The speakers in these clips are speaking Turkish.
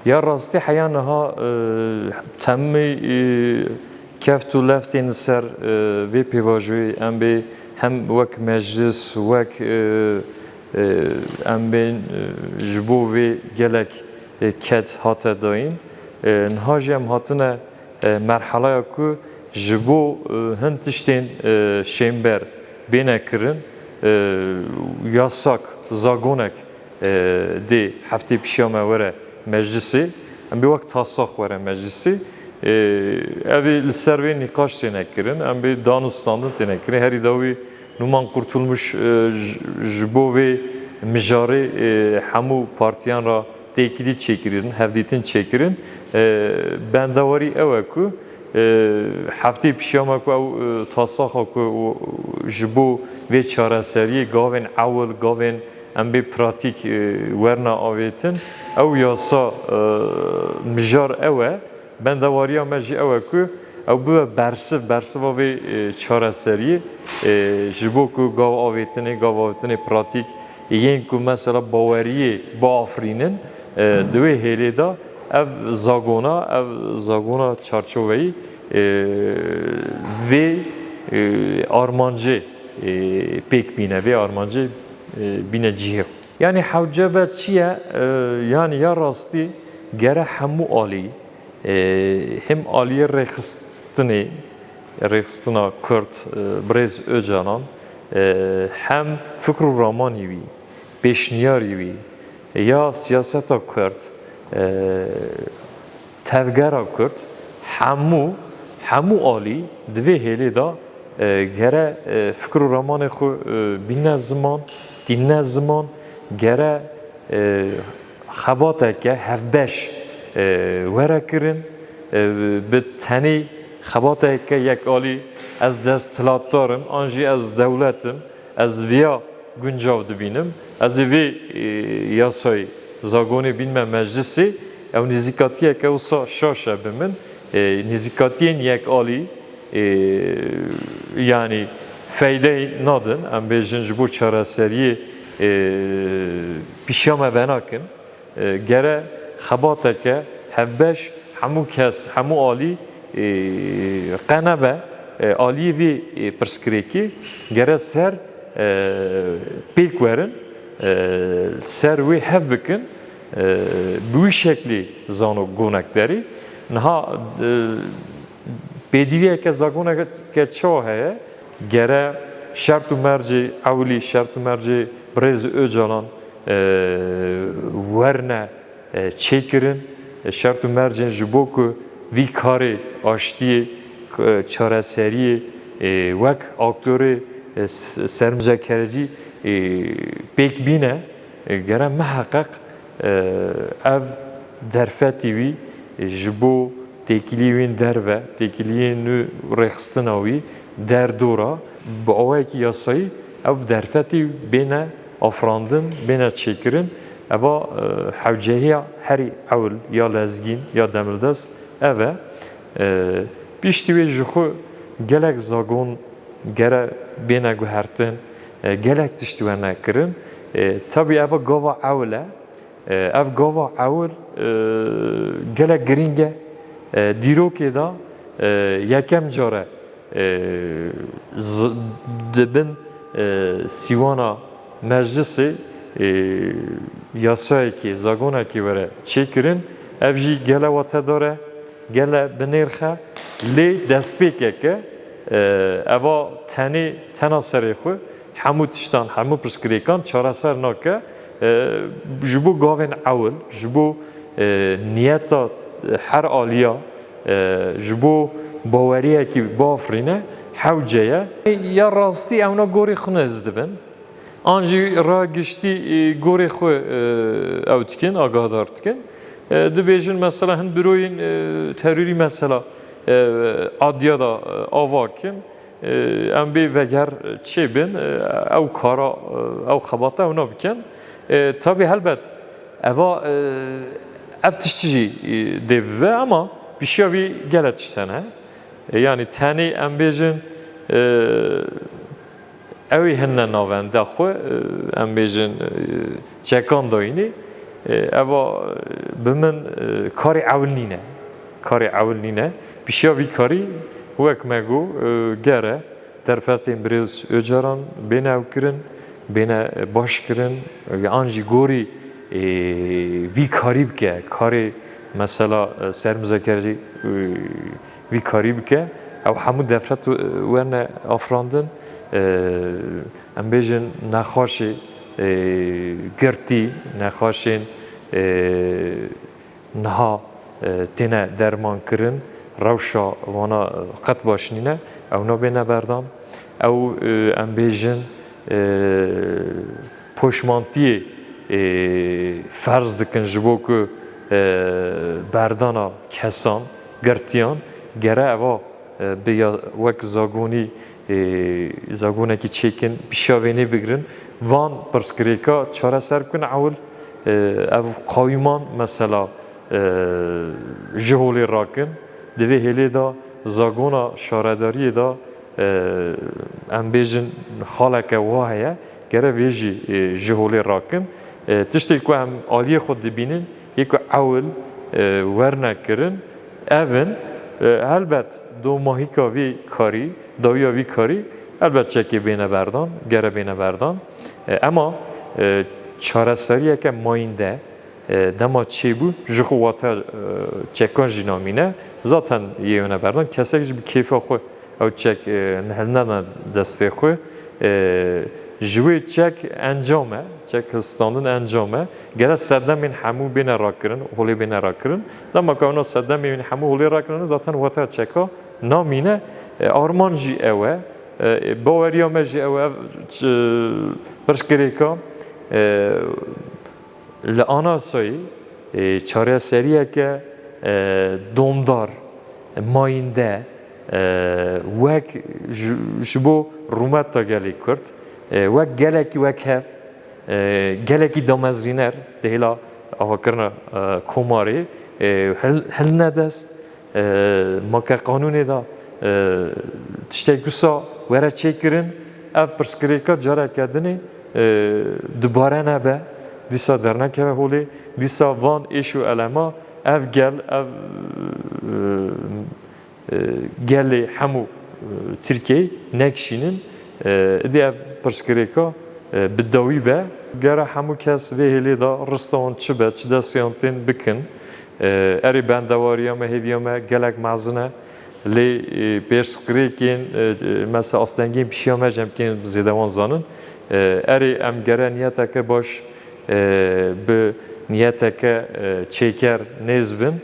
یا راستی حیانها تمی کفت و لفتین سر وی پیواجوی ام به هم وک مجلس وک ام به جبو وی گلک کت هات داین نهاجی هم هاتنه مرحله کو جبو هنتشتین شیمبر بینه کرن yasak zagonek de hafte pişame vere meclisi em bir vakt tasak vere meclisi evi liserve nikaş tenekirin em bir danustandın tenekirin her idavi numan kurtulmuş jbo ve mijari hamu partiyan ra tekili çekirin hevditin çekirin bendavari eveku hafte pişame ku tasak ku jbo ve çareseriye gavin awal gavin em bir pratik verna avetin ev yasa mijar ewe ben de variya meci ewe ku ev bu bersiv ve çareseriye jibo ku gav avetini pratik yen ku mesela bavariye ba afrinin dve heleda ev zagona çarçoveyi ve armancı pek bine ve armancı bine cihe. Yani havcebe çiye yani ya rastı gere hemu ali hem aliye rekhistına Kürt Brez Öcalan hem fikru ramani vi peşniyari vi ya siyaseta Kürt tevgera Kürt hemu ali dve hele da gere fikru ramanı xu bine zaman dinle zaman gere xabateke hevbeş vere kirin bi teni xabateke yek ali ez desthilatdarım anji ez devletim ez viya güncav dibînim ez vê yasayê zagonê bînme meclisê ew nêzîkatiyeke wisa şaş e bi min nêzîkatiyên yek alî yani feyde nadin em bêjin ji bo çareseriyê pîşame venakin gere xebateke hevbeş hemû kes hemû alî qenebe aliyê vê pirsgirêkê gere ser pêk werin ser wê hev bikin bi wî şeklî zano gonekderî niha pêdiviyeke zagoneke çawa heye gere şert û mercê ewlî şert û mercê Brez Öcalan werne çêkirin şert û mercên ji bo ku vî karê aştiyê çareseriyê wek aktörê sermüzekerecî pêk bîne gere miheqeq ev derfetî wî ji bo têkilî wên derve têkiliyên nû rêxistina wî derdora bi awayekî yasayî ev derfetî bêne afrandin bêne çêkirin eva hewcehiya herî ewl ya lezgîn ya demirdest ev e piştî wê ji xwe gelek zagon gere bêne guhertin gelek tiştî werne kirin tabii eva gava ewl e ev gava ewl gelek giring e dîrokê da yekem care dibin sîwana meclisê yasayekî zagonekî were çêkirin ev jî gele watedar e gele binêrxe lê destpêkeke eva tena serê xwe hemû tiştan hemû pirsgirêkan çareser nake ji bo gavên ewl ji bo niyeta her aliya ji bo baweriyekî bafrîne hewce ye ya rastî ewna gorî xwe nez dibin an jî ragiştî gorê xwe ew dikin agahdar dikin dibêjin mesela hin biroyên terorî mesela adya da avakin em bê veger çêbin ew kara ew xebata ew nabikin tabii helbet eva ev tiştî jî dê bibe ama pişiya wî gelek tişten he yani tenê em bêjin ew ê hine navenda xwe em bêjin çekan dayînê اوا بمن کاری اول نینه کاری اول نینه بیشیا وی کاری وک مگو گره در فرتیم بریز اجاران بینه او کرن بینه باش کرن آنجی گوری وی کاری بکه کاری مثلا سرمزاکری وی کاری بکه او همون دفرت ورنه آفراندن ام بیجن نخواشه گرتی نخواشین نها تنه درمان کرن روشا وانا قط باشنینه او نبینه بردان او ام بیجن پشمانتی فرض دکن جبو که بردانا کسان گرتیان گره اوا بیا وک زاگونی زاگونه کی چیکن بیشاوینی بگیرن وان پرسکریکا چاره سر کن اول اف قایمان مثلا جهولی راکن دوی هلی دا زاگونا شارداری دا ام بیجن خالک واهیه گره ویجی جهولی راکن تشتی که هم آلی خود دبینن یک اول ورنه کرن اون البته دو ماهی که وی کاری دویا وی کاری البته چکی بینه بردان گره بینه بردان اما چاره سریه که ماینده دما چی بود جخواته چکان جنامینه زاتن یه ونه بردان کسی که بی کیف خو او چک نهلنا دسته خو جوی چک انجامه چک استاندن انجامه گره صدم من همو بین راکرن هولی بین راکرن دما که اونا صدم من همو هولی راکرن زاتن واته چکا نامینه آرمان جی اوه باوریام جی اوه برشکریکا لاناسایی چاره سریه که دومدار ماینده وک جبو رومت تا گلی کرد وک گلکی وک هف گلکی دامزینر دهلا آوکرنا کماری هل ندست ما که قانونی دا تشتیگوسا وره چه کرن اف پرسکریکا جاره کردنی دوباره نبه دیسا در نکه هولی دیسا وان ایشو علما اف گل اف گلی همو ترکیه نکشینن دی اف پرسکریکا بدوی به گره همو کس ویهلی دا رستان چه به چه دستیانتین بکن اری بندواریامه هیویامه گلک مازنه لی پرسکریکین مثلا استنگین پیشیامه جمکین زیدوان زانن اری ام گره نیته که باش به نیته که چیکر نیزبن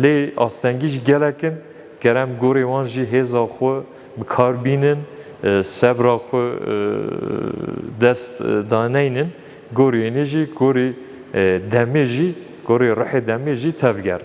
لی استنگیش گلکن گرم گوری وانجی هزا خو بکار بینن صبر خو دست دانینن گوری نیجی گوری دمیجی گوری روح دمیجی تفگر